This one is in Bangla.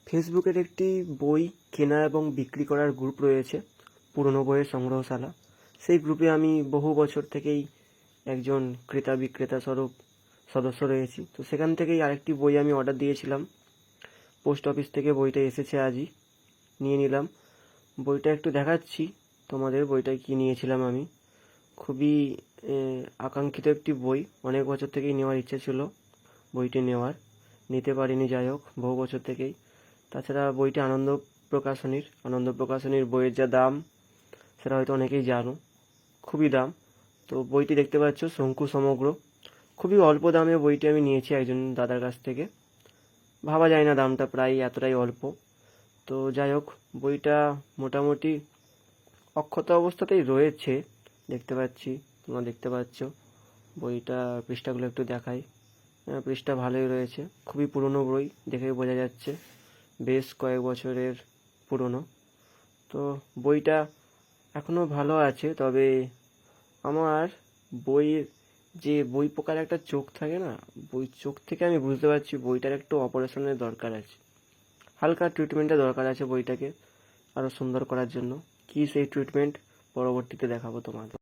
ফেসবুকের একটি বই কেনা এবং বিক্রি করার গ্রুপ রয়েছে, পুরনো বইয়ের সংগ্রহশালা। সেই গ্রুপে আমি বহু বছর থেকেই একজন ক্রেতা বিক্রেতা স্বরূপ সদস্য রয়েছি। তো সেখান থেকেই আরেকটি বই আমি অর্ডার দিয়েছিলাম। পোস্ট অফিস থেকে বইটা এসেছে আজই, নিয়ে নিলাম। বইটা একটু দেখাচ্ছি তোমাদের, বইটা কি নিয়েছিলাম আমি। খুবই আকাঙ্ক্ষিত একটি বই, অনেক বছর থেকেই নেওয়ার ইচ্ছে ছিল বইটি নেওয়ার, নিতে পারিনি। যাই হোক, বহু বছর থেকেই। তাছাড়া বইটি আনন্দ প্রকাশনীর বইয়ের যা দাম সেটা হয়তো অনেকেই জানো, খুবই দাম। তো বইটি দেখতে পাচ্ছ, শঙ্কু সমগ্র। খুবই অল্প দামে বইটি আমি নিয়েছি একজন দাদার কাছ থেকে। ভাবা যায় না দামটা প্রায় এতটাই অল্প। তো যাই হোক, বইটা মোটামুটি অক্ষত অবস্থাতেই রয়েছে, দেখতে পাচ্ছি, তোমরা দেখতে পাচ্ছ। বইটা পৃষ্ঠাগুলো একটু দেখাই। পৃষ্ঠা ভালোই রয়েছে, খুবই পুরনো বই, দেখেই বোঝা যাচ্ছে বেশ কয়েক বছরের পুরনো। তো বইটা এখনো ভালো আছে, তবে আমার বইয়ের যে বই পোকার একটা চোখ থাকে না, বই চোখ থেকে আমি বুঝতে পারছি বইটার একটু অপারেশনের দরকার আছে, হালকা ট্রিটমেন্টের দরকার আছে বইটাকে আরও সুন্দর করার জন্য। কি সেই ট্রিটমেন্ট পরবর্তীতে দেখাবো তোমাদের।